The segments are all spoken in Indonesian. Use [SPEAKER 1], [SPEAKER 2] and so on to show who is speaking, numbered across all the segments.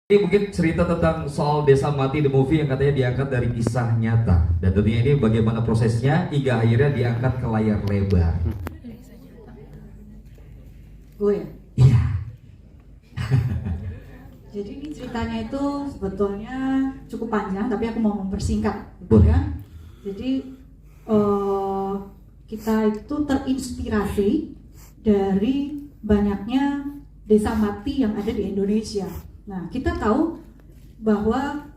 [SPEAKER 1] Ini mungkin cerita tentang soal Desa Mati the movie yang katanya diangkat dari kisah nyata. Dan tentunya ini bagaimana prosesnya hingga akhirnya diangkat ke layar lebar.
[SPEAKER 2] Gue ya?
[SPEAKER 1] Iya.
[SPEAKER 2] Jadi ini ceritanya itu sebetulnya cukup panjang, tapi aku mau mempersingkat, gitu
[SPEAKER 1] Boleh.
[SPEAKER 2] ya. Jadi kita itu terinspirasi dari banyaknya desa mati yang ada di Indonesia. Nah, kita tahu bahwa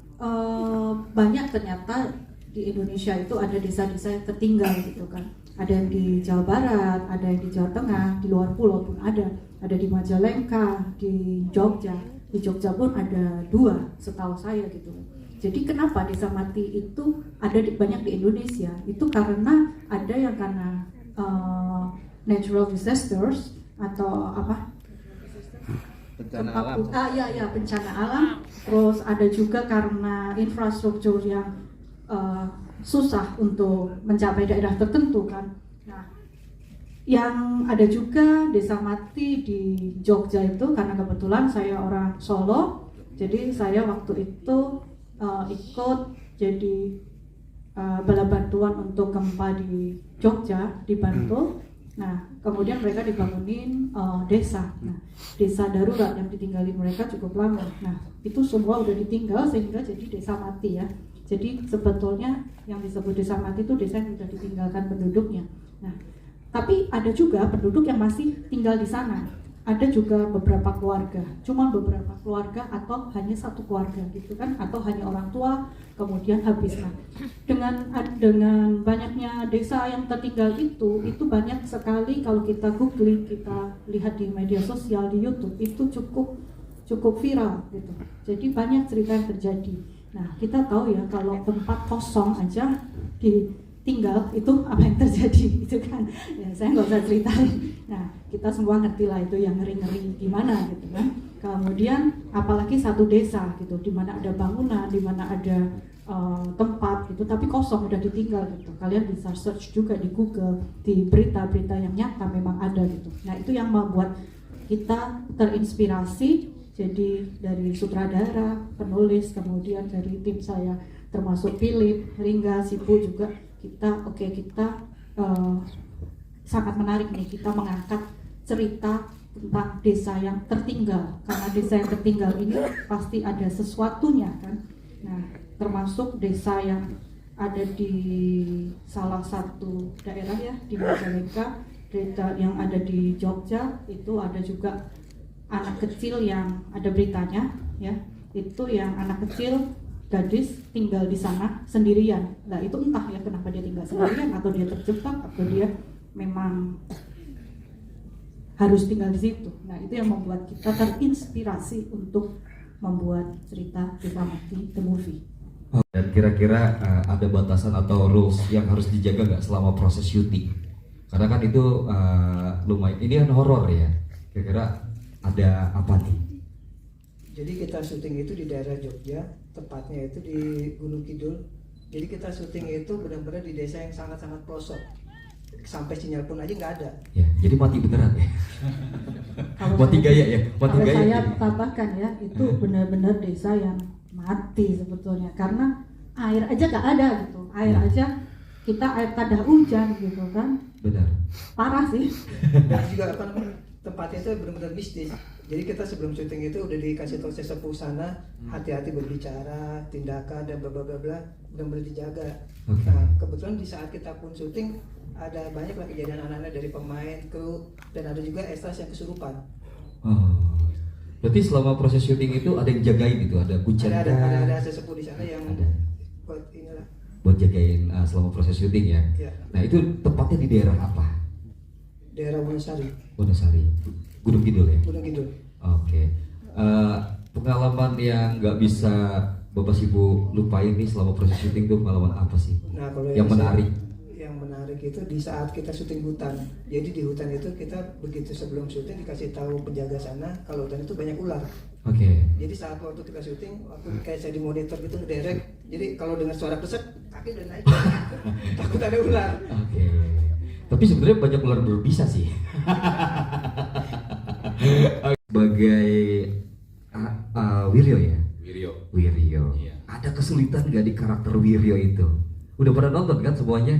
[SPEAKER 2] banyak ternyata di Indonesia itu ada desa-desa yang tertinggal gitu kan. Ada yang di Jawa Barat, ada yang di Jawa Tengah, di luar pulau pun ada di Majalengka, di Jogja. Di Jogja pun ada 2 setahu saya gitu. Jadi kenapa desa mati itu ada banyak di Indonesia? Itu karena ada yang karena natural disasters atau apa?
[SPEAKER 3] Bencana alam.
[SPEAKER 2] Ya, bencana alam. Terus ada juga karena infrastruktur yang susah untuk mencapai daerah tertentu kan. Nah, yang ada juga desa mati di Jogja itu karena kebetulan saya orang Solo, jadi saya waktu itu ikut jadi bala bantuan untuk gempa di Jogja, di Bantul. Nah, kemudian mereka dibangunin desa. Nah, desa darurat yang ditinggali mereka cukup lama. Nah, itu semua udah ditinggal sehingga jadi desa mati ya. Jadi sebetulnya yang disebut desa mati itu desa yang sudah ditinggalkan penduduknya. Nah, tapi ada juga penduduk yang masih tinggal di sana. Ada juga beberapa keluarga, cuma beberapa keluarga atau hanya satu keluarga gitu kan, atau hanya orang tua kemudian habis. Nah, dengan banyaknya desa yang tertinggal itu banyak sekali kalau kita googling, kita lihat di media sosial, di YouTube itu cukup viral gitu. Jadi banyak cerita yang terjadi. Nah, kita tahu ya kalau tempat kosong aja ditinggal itu apa yang terjadi gitu kan. Ya, saya nggak usah ceritain. Nah, kita semua ngerti lah itu yang ngeri-ngeri gimana gitu kan. Kemudian apalagi satu desa gitu, di mana ada bangunan, di mana ada tempat gitu, tapi kosong udah ditinggal gitu. Kalian bisa search juga di Google, di berita-berita yang nyata memang ada gitu. Nah, itu yang membuat kita terinspirasi. Jadi dari sutradara, penulis, kemudian dari tim saya termasuk Philip, Ringga, Sipu juga kita sangat menarik nih, kita mengangkat cerita tentang desa yang tertinggal, karena desa yang tertinggal ini pasti ada sesuatunya kan. Nah, termasuk desa yang ada di salah satu daerah ya, di Majalengka, desa yang ada di Jogja itu ada juga anak kecil yang ada beritanya ya, itu yang anak kecil gadis tinggal di sana sendirian. Nah, itu entah ya kenapa dia tinggal sendirian, atau dia terjebak, atau dia memang harus tinggal di situ. Nah, itu yang membuat kita terinspirasi untuk membuat cerita Desa Mati the movie.
[SPEAKER 1] Dan kira-kira ada batasan atau rules yang harus dijaga nggak selama proses syuting? Karena kan itu lumayan, ini kan horor ya. Kira-kira ada apa nih?
[SPEAKER 4] Jadi kita syuting itu di daerah Jogja, tepatnya itu di Gunung Kidul. Jadi kita syuting itu benar-benar di desa yang sangat-sangat pelosok. Sampai sinyal pun aja nggak ada.
[SPEAKER 1] Ya, jadi mati beneran ya.
[SPEAKER 2] Kalau
[SPEAKER 1] Mati
[SPEAKER 2] saya-
[SPEAKER 1] gaya ya, mati
[SPEAKER 2] Kalau
[SPEAKER 1] gaya.
[SPEAKER 2] saya tambahkan ya, itu benar-benar desa yang mati sebetulnya, karena air aja nggak ada gitu. Air aja kita air tada hujan gitu kan,
[SPEAKER 1] Benar.
[SPEAKER 2] parah sih.
[SPEAKER 4] Dan juga apa namanya, tempatnya itu benar-benar mistis. Jadi kita sebelum syuting itu udah dikasih tahu sesepuh sana, hati-hati berbicara, tindakan dan bla bla bla bla, benar-benar dijaga.
[SPEAKER 1] Oke.
[SPEAKER 4] Nah, kebetulan di saat kita pun syuting ada banyak lah kejadian anak-anak dari pemain, kru, dan ada juga extras yang kesurupan.
[SPEAKER 1] Oh. Berarti selama proses syuting itu ada yang jagain itu, ada kucanda.
[SPEAKER 4] Ada sesepuh di sana yang
[SPEAKER 1] Ada.
[SPEAKER 4] buat inilah.
[SPEAKER 1] Buat jagain selama proses syuting ya.
[SPEAKER 4] Ya,
[SPEAKER 1] Nah, itu tepatnya di daerah apa?
[SPEAKER 4] daerah Wonosari,
[SPEAKER 1] Wonosari, Gunung Kidul ya.
[SPEAKER 4] Gunung Kidul.
[SPEAKER 1] Oke. Pengalaman yang nggak bisa Bapak Ibu lupain nih selama proses syuting itu pengalaman apa sih?
[SPEAKER 4] Nah, kalau
[SPEAKER 1] Yang menarik.
[SPEAKER 4] yang menarik itu di saat kita syuting hutan. Jadi di hutan itu kita begitu sebelum syuting dikasih tahu penjaga sana kalau hutan itu banyak ular.
[SPEAKER 1] Oke.
[SPEAKER 4] Jadi saat waktu kita syuting, waktu kayak saya di monitor gitu ngedirect. Jadi kalau dengar suara keset, kaki udah naik. Takut ada ular.
[SPEAKER 1] Oke. Tapi sebenarnya banyak ular berbisa sih. Sebagai Wiryo ya?
[SPEAKER 5] Wiryo.
[SPEAKER 1] Wiryo.
[SPEAKER 5] Iya.
[SPEAKER 1] Ada kesulitan nggak di karakter Wiryo itu? Udah pada nonton kan semuanya?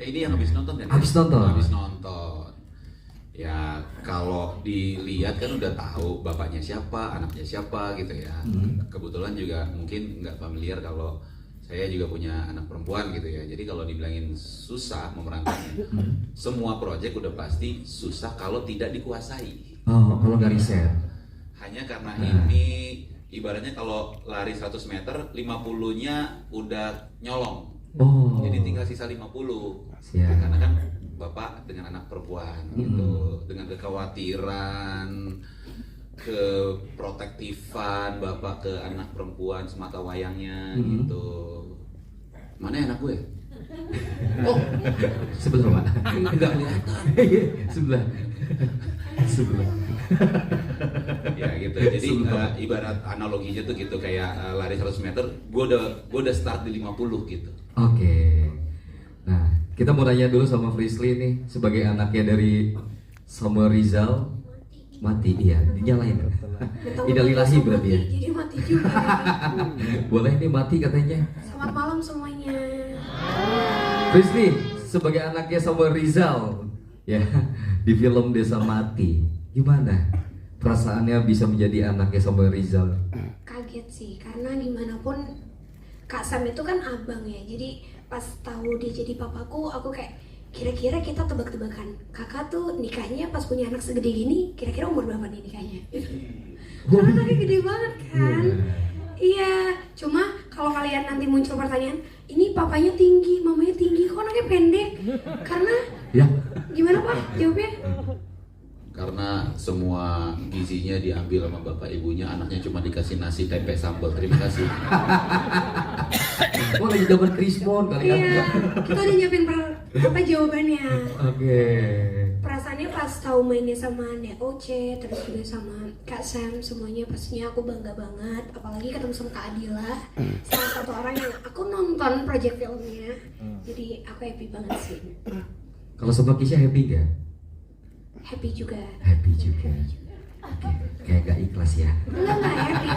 [SPEAKER 5] Ini yang habis nonton kan?
[SPEAKER 1] Habis nonton.
[SPEAKER 5] Habis nonton. Ya kalau dilihat kan udah tahu bapaknya siapa, anaknya siapa gitu ya. Kebetulan juga mungkin nggak familiar kalau saya juga punya anak perempuan gitu ya. Jadi kalau dibilangin susah memerankannya, semua proyek udah pasti susah kalau tidak dikuasai.
[SPEAKER 1] Oh, kalau nggak riset.
[SPEAKER 5] Hanya karena ini ibaratnya kalau lari 100 meter 50-nya udah nyolong.
[SPEAKER 1] Oh.
[SPEAKER 5] Jadi tinggal sisa 50.
[SPEAKER 1] Siap.
[SPEAKER 5] Karena kan bapak dengan anak perempuan gitu, dengan kekhawatiran, keprotektifan bapak ke anak perempuan semata wayangnya gitu. Mana anak gue? Oh,
[SPEAKER 1] Sebelah Pak.
[SPEAKER 5] enggak kelihatan.
[SPEAKER 1] Sebelah. Sebelah.
[SPEAKER 5] Ya gitu. Jadi ibarat analoginya tuh gitu kayak lari 100 meter, gue udah start di 50 gitu.
[SPEAKER 1] Oke. Nah, kita mau nanya dulu sama Frisly nih sebagai anaknya dari Samuel Rizal. Mati, iya, dinyalain. Innalillahi berarti ya.
[SPEAKER 6] Jadi mati juga.
[SPEAKER 1] Boleh nih mati katanya.
[SPEAKER 6] Selamat malam semuanya.
[SPEAKER 1] Frisly sebagai anaknya Samuel Rizal ya di film Desa Mati. Gimana perasaannya bisa menjadi anaknya Samuel Rizal?
[SPEAKER 6] Kaget sih, karena gimana pun Kak Sam itu kan abang ya. Jadi pas tahu dia jadi papaku, aku kayak kira-kira kita tebak-tebakan. Kakak tuh nikahnya pas punya anak segede gini, kira-kira umur berapa nih nikahnya? Karena anaknya gede banget kan. Iya, cuma kalau kalian nanti muncul pertanyaan, ini papanya tinggi, mamanya tinggi, kok anaknya pendek? Karena
[SPEAKER 1] Ya.
[SPEAKER 6] gimana Pak jawabnya?
[SPEAKER 5] Karena semua gizinya diambil sama bapak ibunya, anaknya cuma dikasih nasi tempe sambal. Terima kasih.
[SPEAKER 1] Oh lagi dapat Krismon kali
[SPEAKER 6] Iya, kita udah nyiapin apa jawabannya.
[SPEAKER 1] Oke.
[SPEAKER 6] Perasaannya pas tahu mainnya sama DOC, terus juga sama Kak Sam, semuanya pastinya aku bangga banget. Apalagi ketemu sama Kak Adila, salah satu orang yang aku nonton project filmnya. Jadi aku happy banget sih.
[SPEAKER 1] Kalau sama Kisha happy gak?
[SPEAKER 6] Happy juga.
[SPEAKER 1] Happy juga. Oke. Kayak gak ikhlas ya.
[SPEAKER 6] Enggak happy.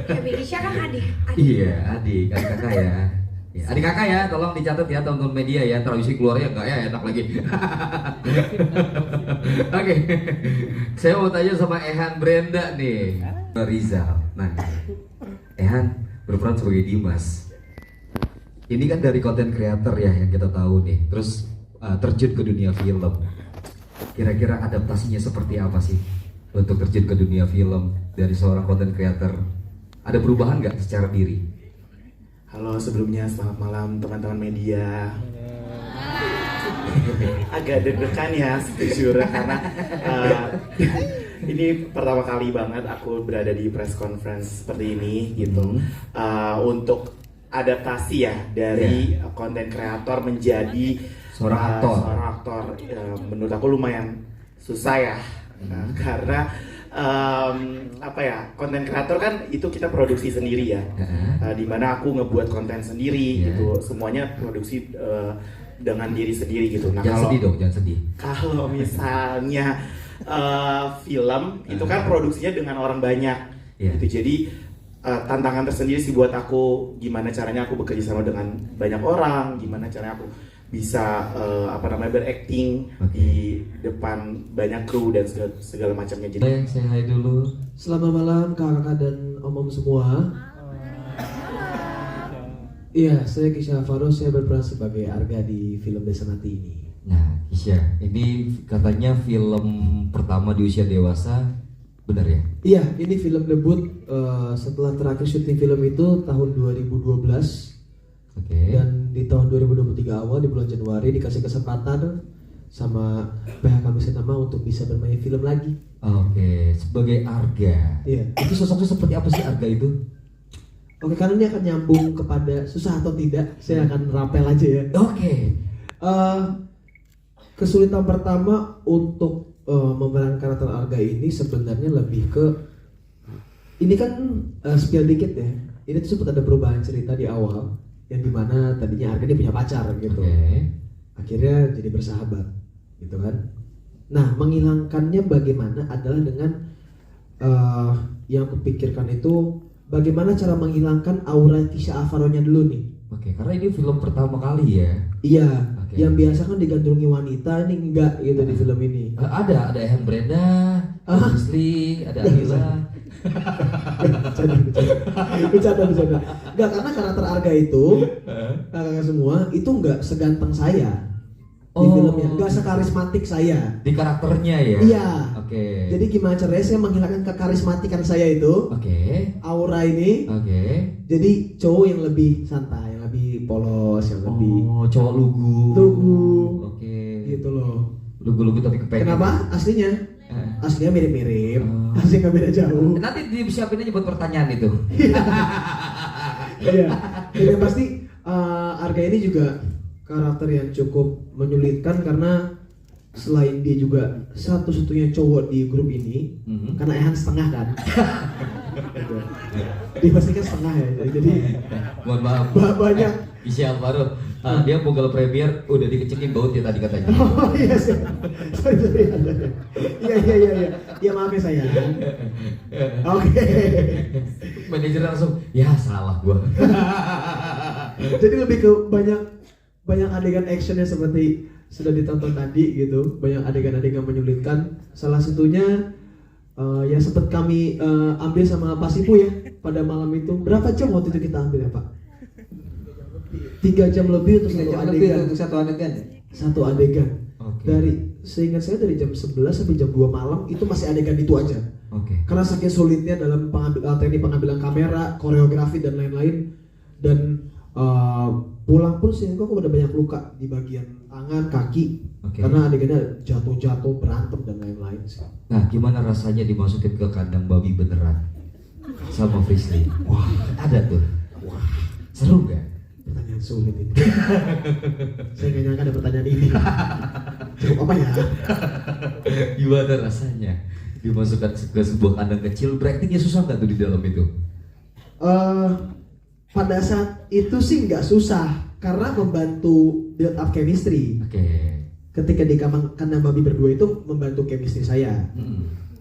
[SPEAKER 6] Happy Kisha kan adik.
[SPEAKER 1] Iya, adik kakak ya. Ya, adik kakak ya, tolong dicatat ya teman-teman media ya. Ntar isi keluar ya enggak ya, enak lagi. Oke. Saya mau tanya sama Ehan Brenda nih. Rizal. Nah, Ehan berperan sebagai Dimas. Ini kan dari konten kreator ya yang kita tahu nih. Terus terjun ke dunia film. Kira-kira adaptasinya seperti apa sih untuk terjun ke dunia film dari seorang konten kreator? Ada perubahan nggak secara diri?
[SPEAKER 7] Halo, sebelumnya selamat malam teman-teman media. Agak deg-degan ya sejujurnya karena ini pertama kali banget aku berada di press conference seperti ini gitu. Untuk adaptasi ya dari konten kreator menjadi
[SPEAKER 1] Seorang
[SPEAKER 7] aktor, menurut aku lumayan susah ya. Karena apa ya, konten kreator kan itu kita produksi sendiri ya, dimana aku ngebuat konten sendiri gitu, semuanya produksi dengan diri sendiri gitu. Nah,
[SPEAKER 1] Jangan sedih dong, jangan sedih.
[SPEAKER 7] kalau misalnya film itu kan produksinya dengan orang banyak gitu, jadi tantangan tersendiri sih buat aku, gimana caranya aku bekerja sama dengan banyak orang, gimana caranya aku bisa berakting di depan banyak kru dan segala macamnya. Jadi
[SPEAKER 1] Saya hai dulu.
[SPEAKER 8] Selamat malam kakak dan om semua. Iya, saya Kisha Faros, saya berperan sebagai Arga di film Desa Mati ini.
[SPEAKER 1] Nah, Kisha, ini katanya film pertama di usia dewasa, benar ya?
[SPEAKER 8] Iya, ini film debut setelah terakhir syuting film itu tahun 2012.
[SPEAKER 1] Oke.
[SPEAKER 8] Dan di tahun 2023 awal di bulan Januari dikasih kesempatan sama PH Kami Sinema untuk bisa bermain film lagi.
[SPEAKER 1] Oke, sebagai Arga.
[SPEAKER 8] Iya.
[SPEAKER 1] Itu sosoknya seperti apa sih Arga itu?
[SPEAKER 8] Oke, karena ini akan nyambung kepada susah atau tidak, saya akan rapel aja ya.
[SPEAKER 1] Oke.
[SPEAKER 8] Kesulitan pertama untuk memerankan karakter Arga ini sebenarnya lebih ke, ini kan spill dikit ya. Ini tuh sempat ada perubahan cerita di awal, yang dimana tadinya Arga dia punya pacar gitu. Akhirnya jadi bersahabat gitu kan. Nah, menghilangkannya bagaimana adalah dengan yang kupikirkan itu bagaimana cara menghilangkan aura Tisha Alvaro-nya dulu nih.
[SPEAKER 1] Oke, karena ini film pertama kali ya.
[SPEAKER 8] Iya,
[SPEAKER 1] Oke.
[SPEAKER 8] yang biasa kan digandrungi wanita, ini enggak gitu di film ini.
[SPEAKER 1] Ada Ehen Brenda, Leslie, ada Anila.
[SPEAKER 8] Bercanda. Enggak, karena karakter Arga itu, kakak semua itu enggak seganteng saya di filmnya, enggak sekarismatik saya.
[SPEAKER 1] Di karakternya ya.
[SPEAKER 8] Iya.
[SPEAKER 1] Oke.
[SPEAKER 8] Jadi gimana caranya saya menghilangkan kekarismatikan saya itu,
[SPEAKER 1] Oke.
[SPEAKER 8] aura ini.
[SPEAKER 1] Oke.
[SPEAKER 8] Jadi cowok yang lebih santai, yang lebih polos, yang lebih
[SPEAKER 1] Cowok lugu. Oke.
[SPEAKER 8] gitu loh.
[SPEAKER 1] Lugu-lugu tapi kepengen.
[SPEAKER 8] Kenapa? Aslinya? Aslinya mirip-mirip. Aslinya nggak beda jauh.
[SPEAKER 1] Nanti disiapin aja buat pertanyaan itu.
[SPEAKER 8] Iya. Dan yang pasti Arga ini juga karakter yang cukup menyulitkan karena selain dia juga satu-satunya cowok di grup ini, karena Ehan setengah kan. Dia pasti kan setengah ya. Jadi
[SPEAKER 1] Mohon maaf.
[SPEAKER 8] banyak.
[SPEAKER 1] Tisha Alvaro, dia Google Premier udah dikecekin baut ya tadi katanya.
[SPEAKER 8] Oh iya sih. Sorry. Iya. Ya maaf ya sayang. Oke.
[SPEAKER 1] Manajer langsung, ya salah gua.
[SPEAKER 8] Jadi lebih ke banyak adegan actionnya seperti sudah ditonton tadi gitu, banyak adegan-adegan menyulitkan. Salah satunya yang sempat kami ambil sama Pak Sipu ya pada malam itu. Berapa jam waktu itu kita ambil ya Pak? 3 jam lebih untuk satu adegan. Satu adegan.
[SPEAKER 1] Oke.
[SPEAKER 8] Dari seingat saya dari jam 11 sampai jam 2 malam itu masih adegan itu aja.
[SPEAKER 1] Oke.
[SPEAKER 8] Karena saking sulitnya dalam teknik pengambilan kamera, koreografi dan lain-lain. Dan pulang pun sehingga aku udah banyak luka di bagian tangan, kaki.
[SPEAKER 1] Oke.
[SPEAKER 8] Karena adegannya jatuh-jatuh, berantem dan lain-lain sih.
[SPEAKER 1] Nah, gimana rasanya dimasukin ke kandang babi beneran sama Frisly? Wah, ada tuh. Wah, seru gak?
[SPEAKER 8] Pertanyaan sulit ini. Saya nggak nyangka ada pertanyaan ini. Cukup apa ya?
[SPEAKER 1] Gimana rasanya dimasukkan ke sebuah kandang kecil? Beraktingnya susah nggak tuh di dalam itu?
[SPEAKER 8] Pada saat itu sih nggak susah karena membantu build up chemistry.
[SPEAKER 1] Oke.
[SPEAKER 8] Ketika di kandang babi berdua itu membantu chemistry saya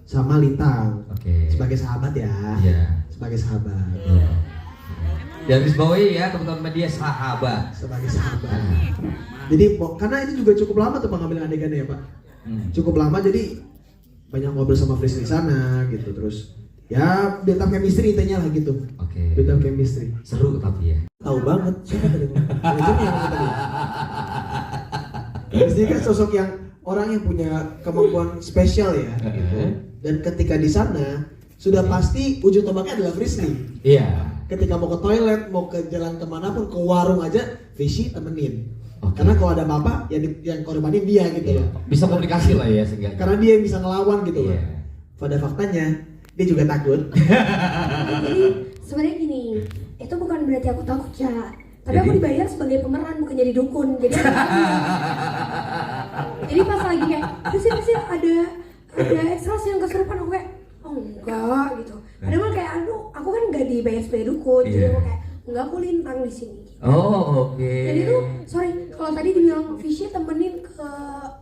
[SPEAKER 8] sama Lintang.
[SPEAKER 1] Oke.
[SPEAKER 8] Sebagai sahabat ya.
[SPEAKER 1] Iya.
[SPEAKER 8] Sebagai sahabat.
[SPEAKER 1] Iya. Garis bawahi ya teman-teman media, sahabat.
[SPEAKER 8] Sebagai sahabat. Jadi karena itu juga cukup lama tuh pengambilan adegannya ya Pak. Cukup lama jadi banyak ngobrol sama Frisly di sana gitu, terus ya build up chemistry intinya lah gitu.
[SPEAKER 1] Oke.
[SPEAKER 8] Build up chemistry.
[SPEAKER 1] Seru tapi ya.
[SPEAKER 8] Tahu banget siapa tadi? Manajernya yang tadi. Frisly kan sosok yang orang yang punya kemampuan spesial ya gitu. Dan ketika di sana sudah pasti ujung tombaknya adalah Frisly.
[SPEAKER 1] Iya.
[SPEAKER 8] Ketika mau ke toilet, mau ke jalan kemanapun, ke warung aja, Fishy temenin.
[SPEAKER 1] Oke.
[SPEAKER 8] Karena kalau ada apa-apa, yang korbanin dia gitu
[SPEAKER 1] Iya.
[SPEAKER 8] loh.
[SPEAKER 1] Bisa komunikasi lah ya seenggaknya.
[SPEAKER 8] Karena dia yang bisa ngelawan gitu loh.
[SPEAKER 1] Iya.
[SPEAKER 8] Pada faktanya, dia juga takut.
[SPEAKER 6] Jadi sebenarnya gini, itu bukan berarti aku takut ya. Tapi aku dibayar sebagai pemeran bukan jadi dukun. Jadi jadi pas lagi kayak sih ada ekstras yang kesurupan aku kayak oh enggak gitu. Padahal kayak aku kan nggak dibayar sebagai dukun. Jadi aku kayak enggak, aku Lintang di sini.
[SPEAKER 1] Oh oke.
[SPEAKER 6] Jadi tuh sorry kalau tadi dibilang Fishy temenin ke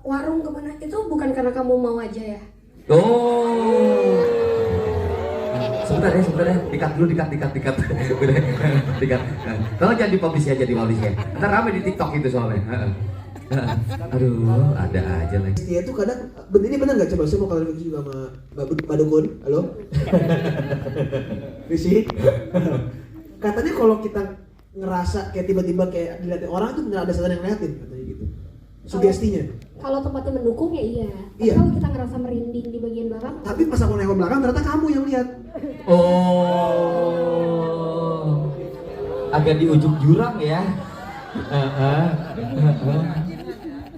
[SPEAKER 6] warung kemana itu bukan karena kamu mau aja ya.
[SPEAKER 1] Oh. Sebentar ya, dikat dulu, dikat. Udah, dikat. Tolong jangan dipublish aja, ntar rame di TikTok itu soalnya. Aduh, ada aja lagi.
[SPEAKER 8] Dia tuh kadang, ini benar nggak, coba saya mau klarifikasi juga sama Mbak Dukun. Halo? Fishy? Katanya kalau kita ngerasa kayak tiba-tiba kayak dilihatin orang tuh benar ada setan yang ngeliatin katanya gitu. Sugestinya.
[SPEAKER 6] Kalau tempatnya mendukung ya iya. Tapi kalau kita ngerasa merinding di bagian belakang.
[SPEAKER 8] Tapi pas aku nengok belakang ternyata kamu yang lihat.
[SPEAKER 1] Oh. Agak di ujung jurang ya.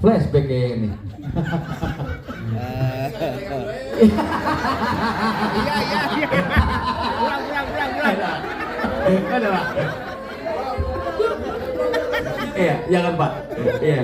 [SPEAKER 1] Flashback kayak ini.
[SPEAKER 3] Iya. Pulang.
[SPEAKER 1] Ada Pak. Iya, jangan Pak. Iya.